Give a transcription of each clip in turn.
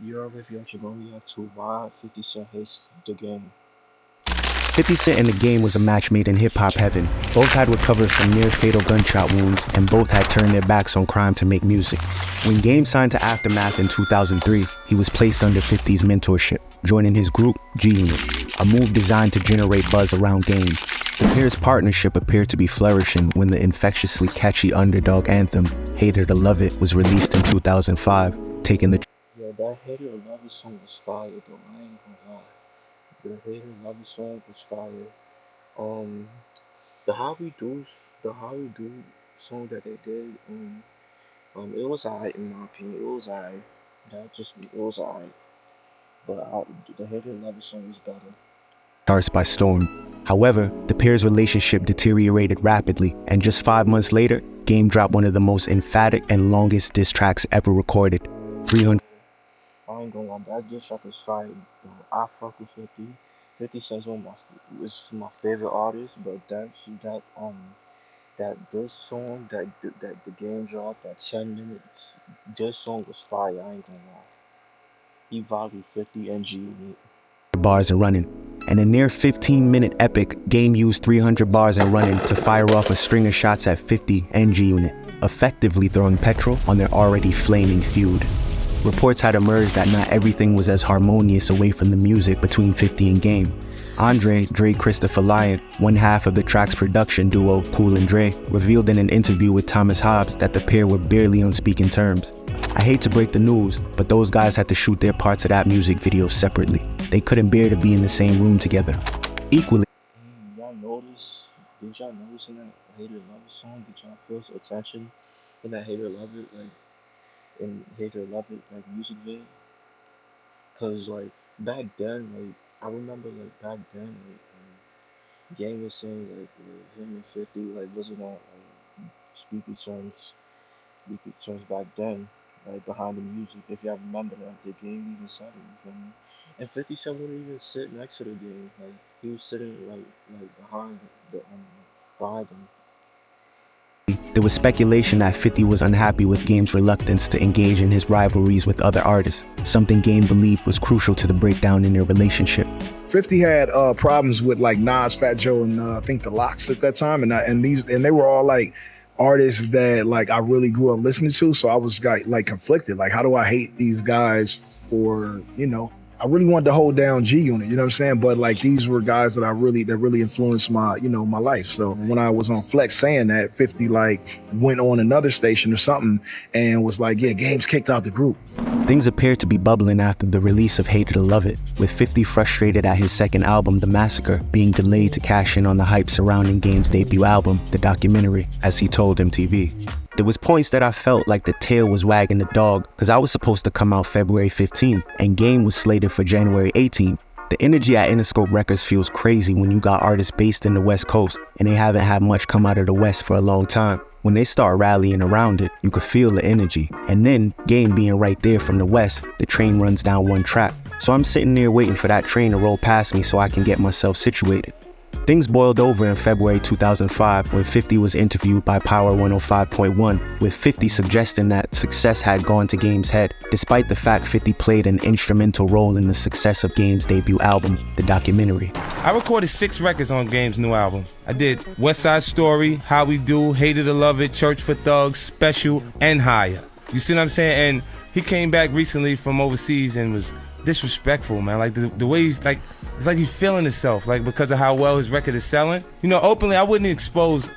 You're with your Jamonia to why 50 Cent hates the game. 50 Cent and the Game was a match made in hip-hop heaven. Both had recovered from near-fatal gunshot wounds, and both had turned their backs on crime to make music. When Game signed to Aftermath in 2003, he was placed under 50's mentorship, joining his group, G-Unit, a move designed to generate buzz around Game. The pair's partnership appeared to be flourishing when the infectiously catchy underdog anthem, Hate It or Love It, was released in 2005, taking the Yeah, that Hate It or Love It song was fire though, I ain't gonna lie. The Hate It or Love It song was fire. Um, the How We Do, the How We Do song that they did, it was alright in my opinion, it was alright. It was alright. But the Hate It or Love It song was better. charts by storm. However, the pair's relationship deteriorated rapidly, and just 5 months later, Game dropped one of the most emphatic and longest diss tracks ever recorded, 300. I ain't gonna lie, that diss track is fire. I fuck with 50. 50 Cent's my favorite artist, but that this song that the game dropped that 10 minutes, this song was fire. I ain't gonna lie. He valued 50 and G Unit. Bars and running. And a near 15-minute epic, Game used 300 bars and running to fire off a string of shots at 50 and G-Unit, effectively throwing petrol on their already flaming feud. Reports had emerged that not everything was as harmonious away from the music between 50 and Game. Andre Dre Christopher Lyon, one half of the track's production duo Cool and Dre, revealed in an interview with Thomas Hobbs that the pair were barely on speaking terms. I hate to break the news, but those guys had to shoot their parts of that music video separately. They couldn't bear to be in the same room together. Equally, Y'all notice? Did y'all notice in that Hate It or Love It song? Did y'all feel some attention in that Hate It or Love It, like in Hate It or Love It, like music video? Cause like back then, like I remember like back then, Game was saying like him and 50 like wasn't on speaking terms, speaking terms back then, like behind the music. If y'all remember that, the Game even said it. You feel me? And 50 Cent wouldn't even sit next to the Game. Like he was sitting like behind him. there was speculation that 50 was unhappy with Game's reluctance to engage in his rivalries with other artists, something Game believed was crucial to the breakdown in their relationship. 50 had problems with like Nas, Fat Joe, and I think the Lox at that time, and they were all like artists that like I really grew up listening to. So I was like conflicted. Like, how do I hate these guys for, you know? I really wanted to hold down G Unit, you know what I'm saying? But like these were guys that really influenced my, you know, my life. So when I was on Flex saying that, 50 like went on another station or something and was like, yeah, Game's kicked out the group. Things appeared to be bubbling after the release of Hate It or Love It, with 50 frustrated at his second album, The Massacre, being delayed to cash in on the hype surrounding Game's debut album, The Documentary, as he told MTV. There was points that I felt like the tail was wagging the dog, cause I was supposed to come out February 15th, and Game was slated for January 18th. The energy at Interscope Records feels crazy when you got artists based in the West Coast, and they haven't had much come out of the West for a long time. When they start rallying around it, you could feel the energy. And then, Game being right there from the West, the train runs down one track. So I'm sitting there waiting for that train to roll past me so I can get myself situated. Things boiled over in February 2005 when 50 was interviewed by Power 105.1, with 50 suggesting that success had gone to Game's head, despite the fact 50 played an instrumental role in the success of Game's debut album, The Documentary. I recorded 6 records on Game's new album. I did West Side Story, How We Do, Hate It or Love It, Church for Thugs, Special, and Higher. You see what I'm saying? And he came back recently from overseas and was disrespectful, man. Like the way he's like, it's like he's feeling himself, like because of how well his record is selling. You know, openly, I wouldn't expose.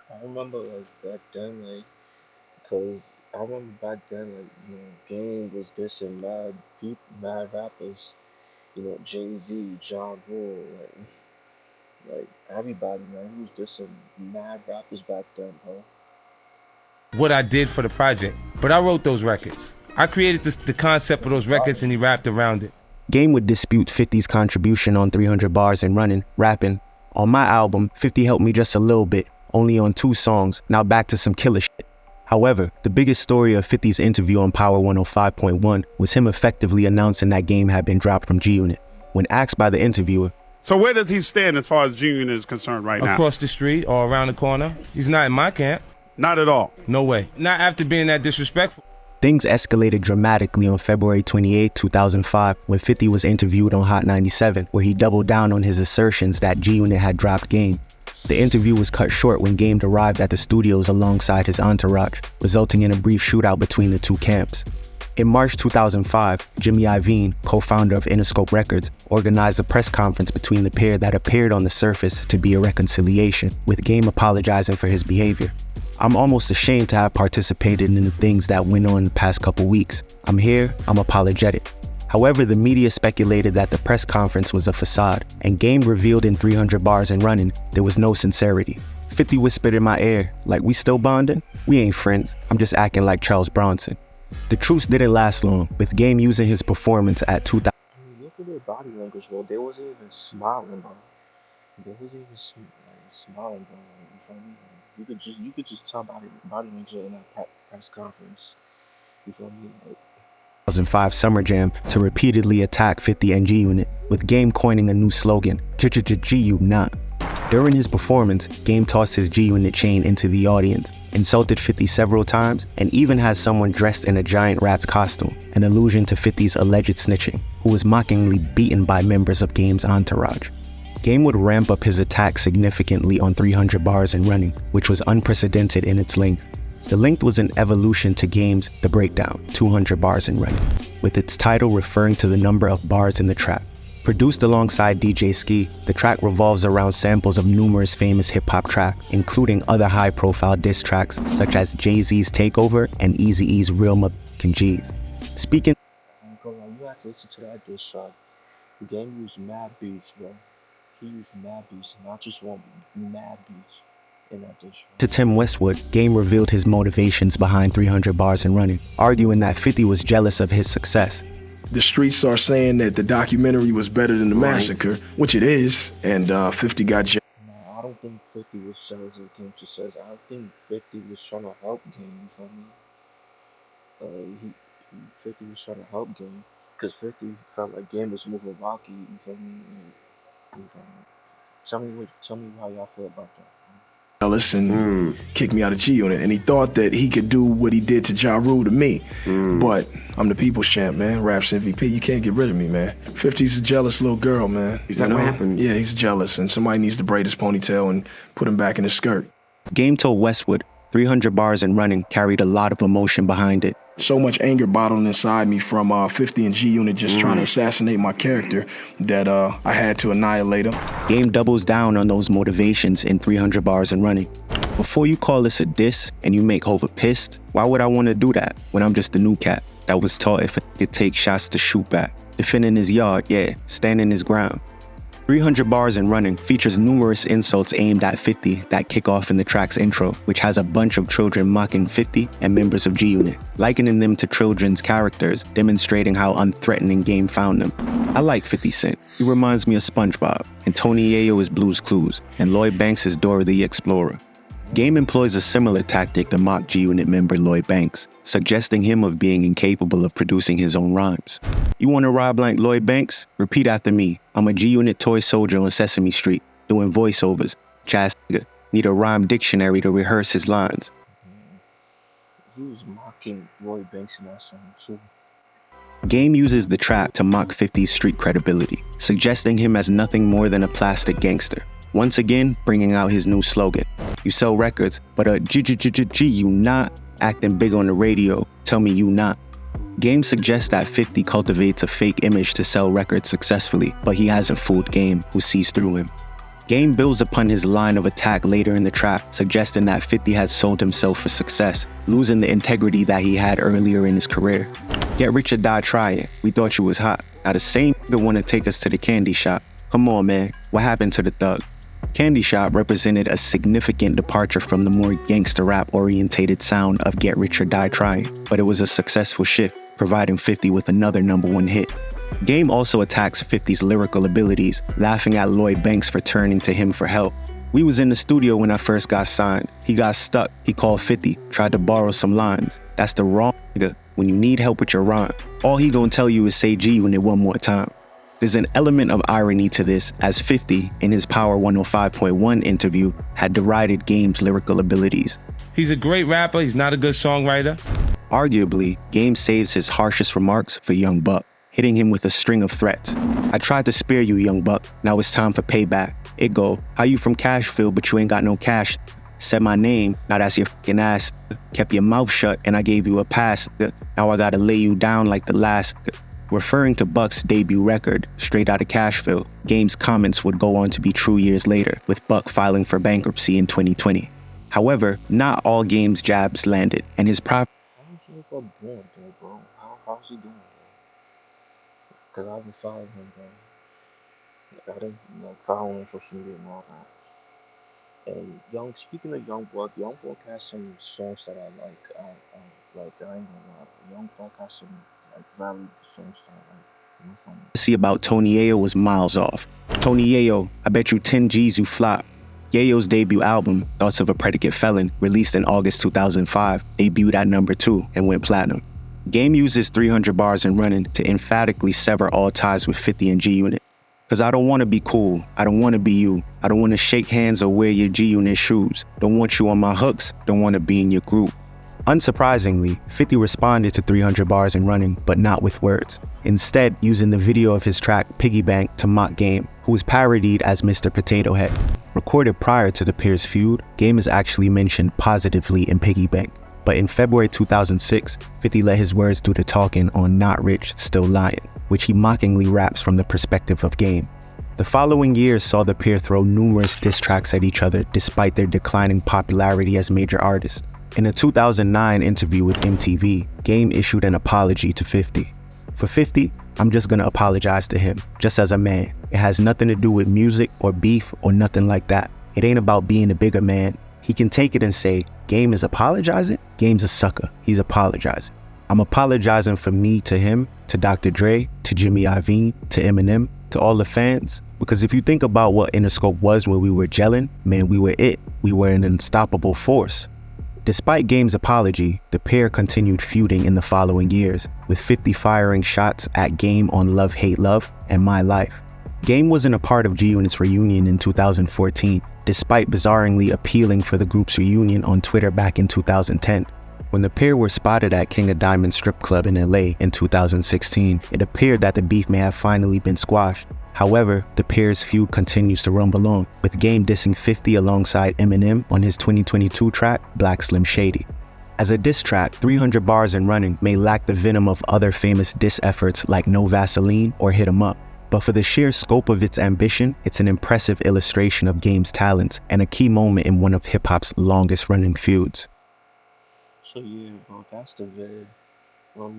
I remember like back then, like, cause I remember back then, like, you know, Game was dissing mad people, mad rappers, you know, Jay-Z, John Bull, like everybody, man, he was dissing mad rappers back then, bro. What I did for the project, but I wrote those records. I created the concept of those records and he rapped around it. Game would dispute 50's contribution on 300 bars and running, rapping. On my album, 50 helped me just a little bit, only on 2 songs, now back to some killer shit. However, the biggest story of 50's interview on Power 105.1 was him effectively announcing that Game had been dropped from G-Unit. When asked by the interviewer, so where does he stand as far as G-Unit is concerned right now? Across the street or around the corner. He's not in my camp. Not at all. No way. Not after being that disrespectful. Things escalated dramatically on February 28, 2005, when 50 was interviewed on Hot 97, where he doubled down on his assertions that G-Unit had dropped Game. The interview was cut short when Game arrived at the studios alongside his entourage, resulting in a brief shootout between the two camps. In March 2005, Jimmy Iovine, co-founder of Interscope Records, organized a press conference between the pair that appeared on the surface to be a reconciliation, with Game apologizing for his behavior. "I'm almost ashamed to have participated in the things that went on in the past couple weeks. I'm here, I'm apologetic." However, the media speculated that the press conference was a facade, and Game revealed in 300 Bars and Running there was no sincerity. 50 whispered in my ear, like, "We still bonding? We ain't friends, I'm just acting like Charles Bronson." The truce didn't last long, with Game using his performance at 2000. Look at their body language, bro. They wasn't even smiling, bro. They wasn't even smiling, bro. You feel me? You could just tell body language in that press conference. You feel me? 2005 Summer Jam to repeatedly attack 50 and G-Unit, with Game coining a new slogan, G-U-Not. During his performance, Game tossed his G-Unit chain into the audience, insulted 50 several times, and even had someone dressed in a giant rat's costume, an allusion to 50's alleged snitching, who was mockingly beaten by members of Game's entourage. Game would ramp up his attack significantly on 300 Bars and Running, which was unprecedented in its length. The length was an evolution to Game's The Breakdown, 200 Bars and Running, with its title referring to the number of bars in the track. Produced alongside DJ Ski, the track revolves around samples of numerous famous hip-hop tracks, including other high-profile diss tracks such as Jay-Z's Takeover and Eazy-E's Real Motherfucking G's. Speaking, you have to listen to that diss track. The Game used mad beats, bro. He used mad beats, not just one, mad beats in that diss track. To Tim Westwood, Game revealed his motivations behind 300 Bars and Running, arguing that 50 was jealous of his success. The streets are saying that the documentary was better than the massacre, which it is, and 50 got jealous. No, I don't think 50 was jealous of Game's success. I don't think 50 was trying to help Game, you feel me? 50 was trying to help Game, because 50 felt like Game was moving rocky, you feel me? Tell me how y'all feel about that. Jealous and kicked me out of G-Unit, and he thought that he could do what he did to Ja Rule to me. But I'm the people's champ, man. Raps MVP. You can't get rid of me, man. 50's a jealous little girl, man. Is that what happened? Yeah, he's jealous, and somebody needs to braid his ponytail and put him back in his skirt. Game told Westwood 300 Bars and Running carried a lot of emotion behind it. So much anger bottled inside me from 50 and G-Unit just trying to assassinate my character that I had to annihilate him. Game doubles down on those motivations in 300 Bars and Running. Before you call this a diss and you make Hova pissed, why would I want to do that when I'm just a new cat that was taught if it could take shots to shoot back? Defending his yard, yeah, standing his ground. 300 Bars and Running features numerous insults aimed at 50 that kick off in the track's intro, which has a bunch of children mocking 50 and members of G-Unit, likening them to children's characters, demonstrating how unthreatening Game found them. I like 50 Cent. He reminds me of SpongeBob, and Tony Yayo is Blue's Clues, and Lloyd Banks is Dora the Explorer. Game employs a similar tactic to mock G-Unit member Lloyd Banks, suggesting him of being incapable of producing his own rhymes. You want to rhyme like Lloyd Banks? Repeat after me. I'm a G-Unit toy soldier on Sesame Street, doing voiceovers. Chaz nigga. Need a rhyme dictionary to rehearse his lines. He was mocking Lloyd Banks in that song too. Game uses the track to mock 50's street credibility, suggesting him as nothing more than a plastic gangster. Once again, bringing out his new slogan. You sell records, but you not acting big on the radio. Tell me you not. Game suggests that 50 cultivates a fake image to sell records successfully, but he hasn't fooled Game, who sees through him. Game builds upon his line of attack later in the track, suggesting that 50 has sold himself for success, losing the integrity that he had earlier in his career. Get rich or die trying. We thought you was hot. Now the same nigga wanna take us to the candy shop. Come on, man. What happened to the thug? Candy Shop represented a significant departure from the more gangster rap orientated sound of Get Rich or Die Trying, but it was a successful shift, providing 50 with another #1 hit. Game also attacks 50's lyrical abilities, laughing at Lloyd Banks for turning to him for help. We was in the studio when I first got signed. He got stuck. He called 50, tried to borrow some lines. That's the wrong nigga when you need help with your rhyme. All he gonna tell you is say G-Unit one more time. There's an element of irony to this, as 50, in his Power 105.1 interview, had derided Game's lyrical abilities. He's a great rapper, he's not a good songwriter. Arguably, Game saves his harshest remarks for Young Buck, hitting him with a string of threats. I tried to spare you, Young Buck. Now it's time for payback. It go, how you from Cashville but you ain't got no cash? Said my name, now that's your fucking ass. Kept your mouth shut and I gave you a pass. Now I gotta lay you down like the last. Referring to Buck's debut record, Straight Outta Cashville, Game's comments would go on to be true years later, with Buck filing for bankruptcy in 2020. However, not all Game's jabs landed, and his How is he doing though, bro? How's he doing, bro? Cause I've been following him, bro. Like, I didn't like follow him on social media and all that. And speaking of Young Buck has some songs that I like. Like I ain't gonna lie, Young Buck has some like valid songs that I like. You know, from see about Tony Yayo was miles off. Tony Yayo, I bet you 10 G's you flop. Yayo's debut album, Thoughts of a Predicate Felon, released in August 2005, debuted at number 2 and went platinum. Game uses 300 bars and running to emphatically sever all ties with 50 and G-Unit. Cause I don't wanna be cool, I don't wanna be you, I don't wanna shake hands or wear your G-Unit shoes, don't want you on my hooks, don't wanna be in your group. Unsurprisingly, 50 responded to 300 bars and running, but not with words. Instead, using the video of his track Piggy Bank to mock Game, who was parodied as Mr. Potato Head. Recorded prior to the Peers feud, Game is actually mentioned positively in Piggy Bank. But in February 2006, 50 let his words do the talking on Not Rich, Still Lying, which he mockingly raps from the perspective of Game. The following years saw the pair throw numerous diss tracks at each other despite their declining popularity as major artists. In a 2009 interview with MTV, Game issued an apology to 50. For 50, I'm just gonna apologize to him, just as a man. It has nothing to do with music or beef or nothing like that. It ain't about being a bigger man. He can take it and say, Game is apologizing? Game's a sucker. He's apologizing. I'm apologizing for me to him, to Dr. Dre, to Jimmy Iovine, to Eminem, to all the fans. Because if you think about what Interscope was when we were gelling, man, we were it. We were an unstoppable force. Despite Game's apology, the pair continued feuding in the following years, with 50 firing shots at Game on Love Hate Love and My Life. Game wasn't a part of G-Unit's reunion in 2014, despite bizarrely appealing for the group's reunion on Twitter back in 2010. When the pair were spotted at King of Diamonds strip club in LA in 2016, it appeared that the beef may have finally been squashed. However, the pair's feud continues to rumble on, with Game dissing 50 alongside Eminem on his 2022 track, Black Slim Shady. As a diss track, 300 bars and running may lack the venom of other famous diss efforts like No Vaseline or Hit 'Em Up, but for the sheer scope of its ambition, it's an impressive illustration of Game's talents and a key moment in one of hip-hop's longest running feuds. so yeah, bro, that's the very yeah, bro,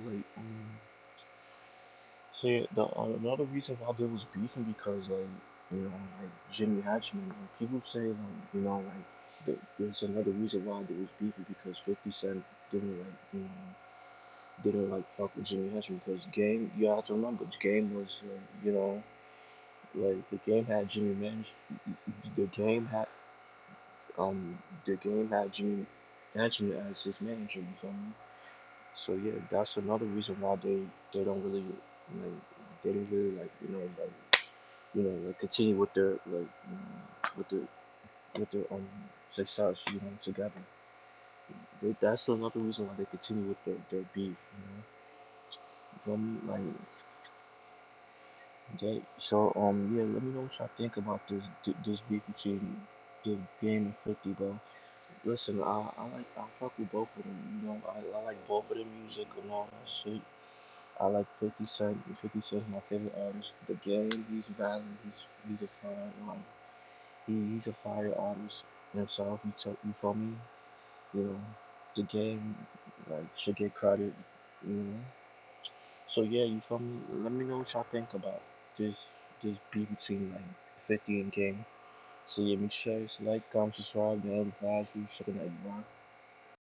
like so yeah, the another reason why they was beefing because like Jimmy Hatchman, like, people say there's another reason why they was beefing because 50 Cent didn't like didn't like fuck with Jimmy Hatchman because Game, you have to remember Game was like the Game had Jimmy Man, the Game had Jimmy Hatchman as his manager, you feel me? So yeah, that's another reason why they don't really like they didn't really like like continue with their with the success together. That's another reason why they continue with their beef. You feel me? Like okay, so yeah, let me know what y'all think about this beef between the Game and 50, bro. Listen, I fuck with both of them. I like both of their music and all that shit. I like 50 Cent. 50 Cent is my favorite artist. The Game, he's valid. He's a fire he's a fire artist himself. You feel me? You know, the Game like should get credit. You know. So yeah, you feel me? Let me know what y'all think about this beef between like 50 and Game. So yeah, make sure you like, comment, subscribe, and advise you checking out.